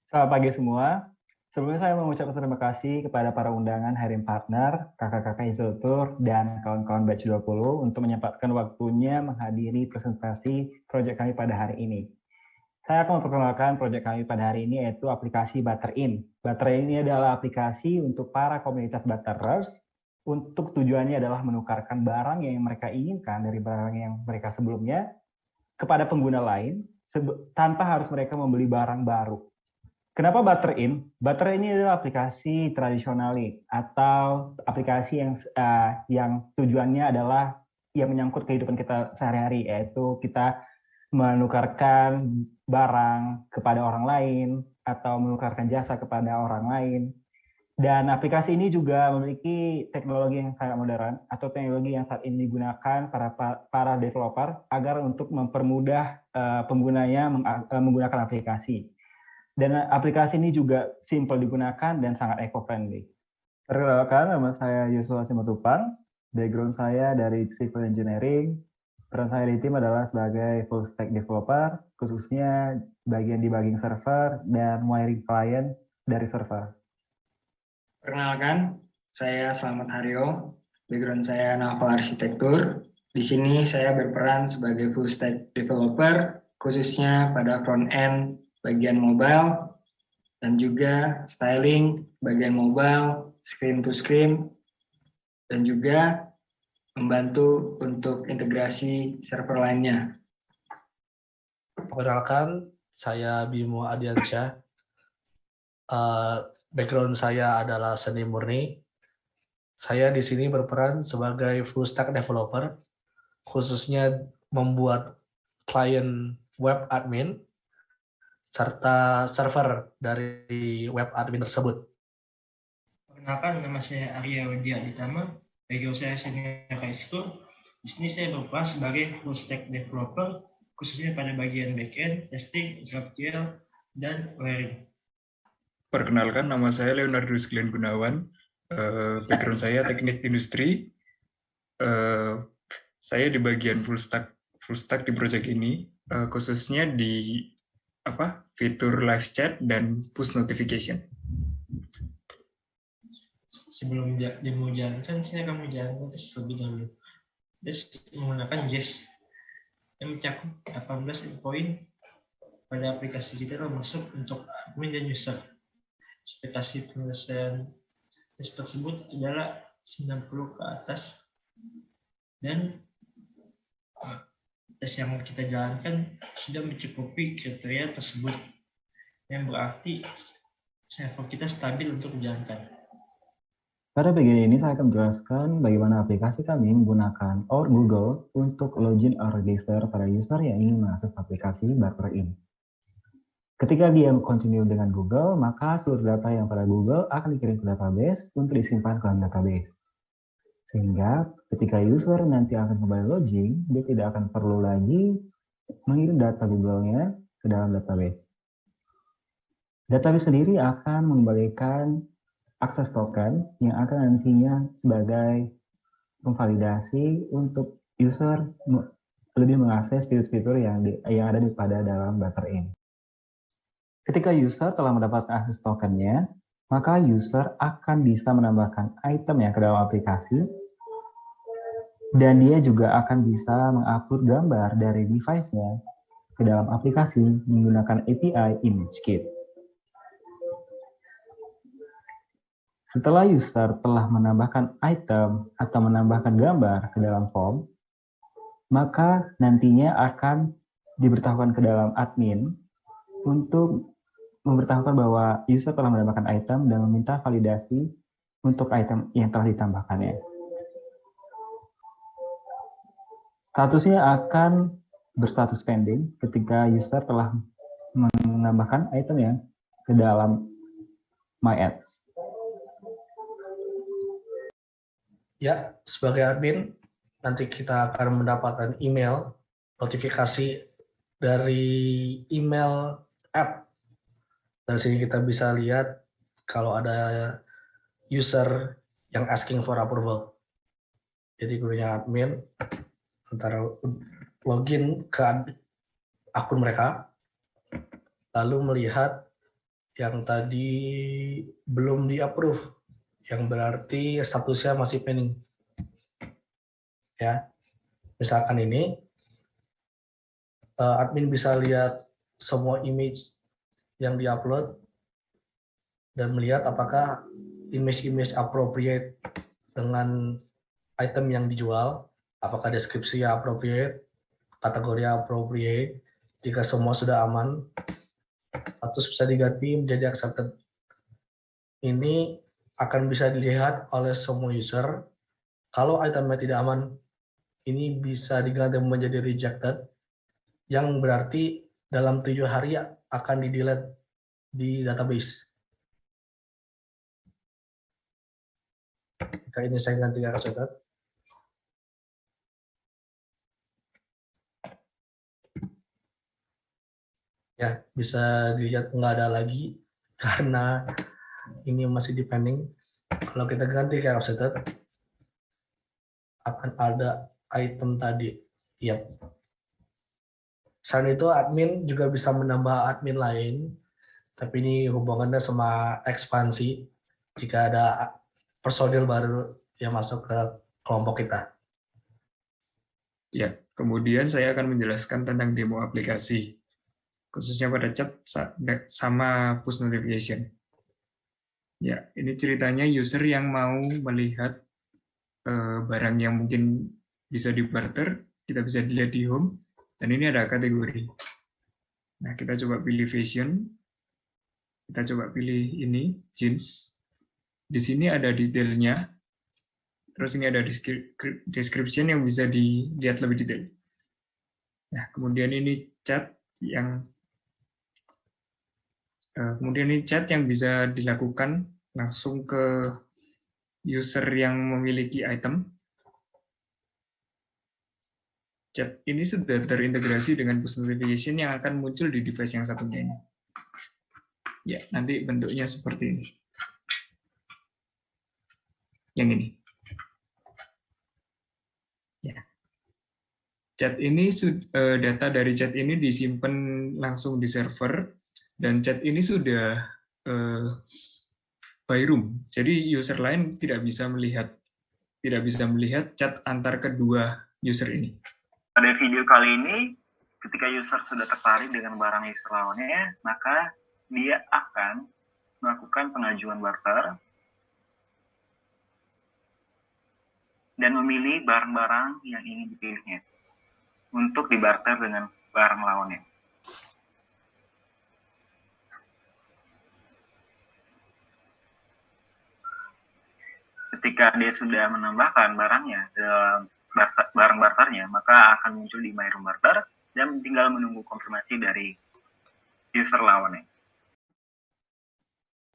Selamat pagi semua. Sebelumnya saya mengucapkan terima kasih kepada para undangan Hiring Partner, kakak-kakak instruktur, dan kawan-kawan Batch 20 untuk menyempatkan waktunya menghadiri presentasi proyek kami pada hari ini. Saya akan memperkenalkan proyek kami pada hari ini yaitu aplikasi Butterin. Butterin ini adalah aplikasi untuk para komunitas Butterers. Untuk tujuannya adalah menukarkan barang yang mereka inginkan dari barang yang mereka sebelumnya kepada pengguna lain tanpa harus mereka membeli barang baru. Kenapa Butterin? Butterin ini adalah aplikasi tradisional atau aplikasi yang tujuannya adalah yang menyangkut kehidupan kita sehari-hari, yaitu kita menukarkan barang kepada orang lain atau menukarkan jasa kepada orang lain. Dan aplikasi ini juga memiliki teknologi yang sangat modern atau teknologi yang saat ini digunakan para developer agar untuk mempermudah penggunanya menggunakan aplikasi. Dan aplikasi ini juga simple digunakan dan sangat eco-friendly. Perkenalkan, nama saya Yusuf Simatupang. Background saya dari Civil Engineering. Peran saya di tim adalah sebagai full stack developer, khususnya bagian debugging server dan wiring client dari server. Perkenalkan, saya Slamet Haryo. Background saya naval arsitektur. Di sini saya berperan sebagai full stack developer, khususnya pada front end bagian mobile, dan juga styling bagian mobile, screen to screen, dan juga membantu untuk integrasi server lainnya. Perkenalkan, saya Bimo Adiansyah. Background saya adalah seni murni. Saya di sini berperan sebagai full stack developer, khususnya membuat klien web admin serta server dari web admin tersebut. Perkenalkan, nama saya Arya Widya Ditama. Background saya senior high school. Di sini saya berperan sebagai full stack developer, khususnya pada bagian backend, testing, GraphQL, dan wiring. Perkenalkan, nama saya Leonardus Glenn Gunawan. Background saya teknik industri. Saya di bagian full stack di project ini, khususnya di fitur live chat dan push notification. Sebelum dijalankan, saya akan menjalankan tes terlebih dahulu. Tes menggunakan JES yang mencakup 18 endpoint pada aplikasi kita, termasuk untuk admin dan user. Ekspektasi penyelesaian tes tersebut adalah 90 ke atas, dan tes yang kita jalankan sudah mencukupi kriteria tersebut, yang berarti server kita stabil untuk dijalankan. Pada bagian ini saya akan menjelaskan bagaimana aplikasi kami menggunakan OR Google untuk login or register para user yang ingin mengakses aplikasi Butterin. Ketika dia continue dengan Google, maka seluruh data yang pada Google akan dikirim ke database untuk disimpan ke dalam database. Sehingga ketika user nanti akan kembali login, dia tidak akan perlu lagi mengirim data Google-nya ke dalam database. Database sendiri akan mengembalikan akses token yang akan nantinya sebagai memvalidasi untuk user lebih mengakses fitur-fitur yang ada pada dalam Butterin. Ketika user telah mendapatkan akses tokennya, maka user akan bisa menambahkan item yang ke dalam aplikasi, dan dia juga akan bisa mengupload gambar dari device-nya ke dalam aplikasi menggunakan API ImageKit. Setelah user telah menambahkan item atau menambahkan gambar ke dalam form, maka nantinya akan diberitahukan ke dalam admin untuk memberitahukan bahwa user telah menambahkan item dan meminta validasi untuk item yang telah ditambahkannya. Statusnya akan berstatus pending ketika user telah menambahkan itemnya ke dalam My Ads. Ya, sebagai admin, nanti kita akan mendapatkan email notifikasi dari email app. Dari sini kita bisa lihat kalau ada user yang asking for approval. Jadi gurunya admin antara login ke akun mereka, lalu melihat yang tadi belum di-approve, yang berarti statusnya masih pending. Ya, misalkan ini admin bisa lihat semua image yang diupload dan melihat apakah image-image appropriate dengan item yang dijual, apakah deskripsinya appropriate, kategori appropriate. Jika semua sudah aman, status bisa diganti menjadi accepted. Ini akan bisa dilihat oleh semua user. Kalau itemnya tidak aman, ini bisa diganti menjadi rejected, yang berarti dalam 7 hari akan di-delete di database. Jika ini saya ganti accepted, ya bisa dilihat nggak ada lagi karena ini masih di pending. Kalau kita ganti ke accepted, akan ada item tadi. Yap. Selain itu admin juga bisa menambah admin lain, tapi ini hubungannya sama ekspansi jika ada personil baru yang masuk ke kelompok kita. Ya, kemudian saya akan menjelaskan tentang demo aplikasi, khususnya pada chat sama push notification. Ya, ini ceritanya user yang mau melihat barang yang mungkin bisa di-barter, kita bisa dilihat di home, dan ini ada kategori. Nah, kita coba pilih fashion, kita coba pilih ini, jeans. Di sini ada detailnya, terus ini ada description yang bisa dilihat lebih detail. Nah, kemudian ini chat yang bisa dilakukan langsung ke user yang memiliki item. Chat ini sudah terintegrasi dengan push notification yang akan muncul di device yang satunya ini. Ya, nanti bentuknya seperti ini. Yang ini. Ya. Chat ini data dari chat ini disimpan langsung di server, dan chat ini sudah by room. Jadi user lain tidak bisa melihat chat antar kedua user ini. Pada video kali ini, ketika user sudah tertarik dengan barang user lawannya, maka dia akan melakukan pengajuan barter dan memilih barang-barang yang ingin dipilihnya untuk dibarter dengan barang lawannya. Ketika dia sudah menambahkan barangnya dalam barang barternya, maka akan muncul di My Room Barter dan tinggal menunggu konfirmasi dari user lawannya.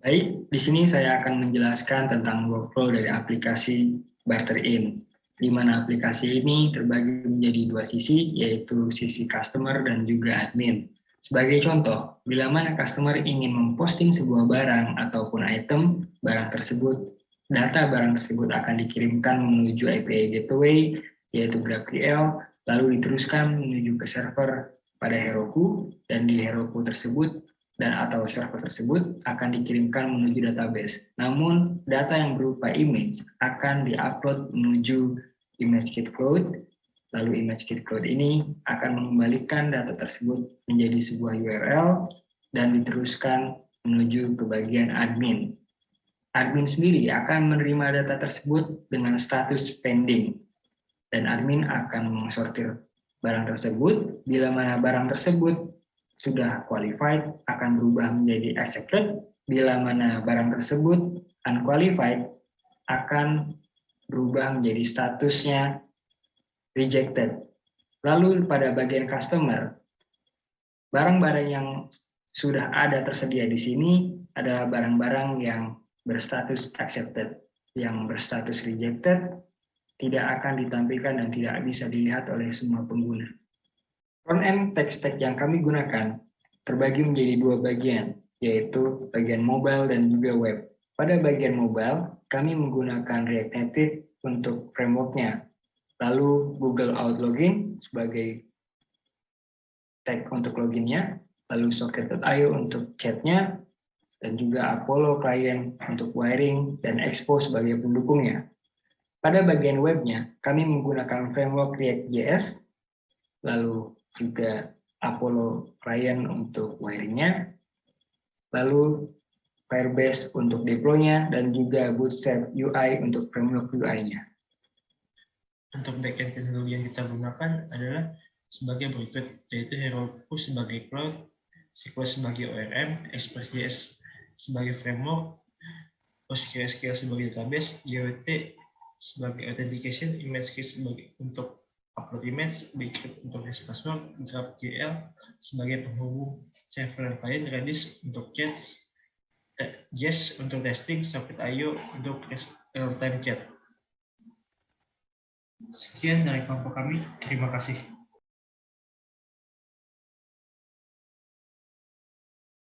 Baik, di sini saya akan menjelaskan tentang workflow dari aplikasi Barter-in, di mana aplikasi ini terbagi menjadi dua sisi, yaitu sisi customer dan juga admin. Sebagai contoh, bila mana customer ingin memposting sebuah barang ataupun item, data barang tersebut akan dikirimkan menuju API Gateway, yaitu GraphQL, lalu diteruskan menuju ke server pada Heroku, dan di Heroku tersebut atau server tersebut akan dikirimkan menuju database. Namun, data yang berupa image akan diupload menuju ImageKit Cloud, lalu ImageKit Cloud ini akan mengembalikan data tersebut menjadi sebuah URL dan diteruskan menuju ke bagian admin. Admin sendiri akan menerima data tersebut dengan status pending, dan admin akan mensortir barang tersebut. Bila mana barang tersebut sudah qualified, akan berubah menjadi accepted. Bila mana barang tersebut unqualified, akan berubah menjadi statusnya rejected. Lalu pada bagian customer, barang-barang yang sudah ada tersedia di sini adalah barang-barang yang berstatus accepted. Yang berstatus rejected tidak akan ditampilkan dan tidak bisa dilihat oleh semua pengguna. Front-end tech stack yang kami gunakan terbagi menjadi dua bagian, yaitu bagian mobile dan juga web. Pada bagian mobile, kami menggunakan React Native untuk framework-nya, lalu Google Out Login sebagai tag untuk loginnya, lalu Socket.io untuk chat-nya, dan juga Apollo Client untuk wiring dan Expo sebagai pendukungnya. Pada bagian webnya, kami menggunakan framework React.js, lalu juga Apollo Client untuk wiringnya, lalu Firebase untuk deploy-nya, dan juga Bootstrap UI untuk framework UI-nya. Untuk backend teknologi yang kita gunakan adalah sebagai berikut, yaitu Heroku sebagai cloud, SQL sebagai ORM, Express.js sebagai framework, PostgreSQL sebagai database, JWT sebagai authentication, ImageKey sebagai untuk upload image, Bigcrypt untuk hash password, GraphQL sebagai penghubung server dan client, Redis untuk chat, Jest untuk testing, Socket.io untuk real-time chat. Sekian dari kelompok kami, terima kasih.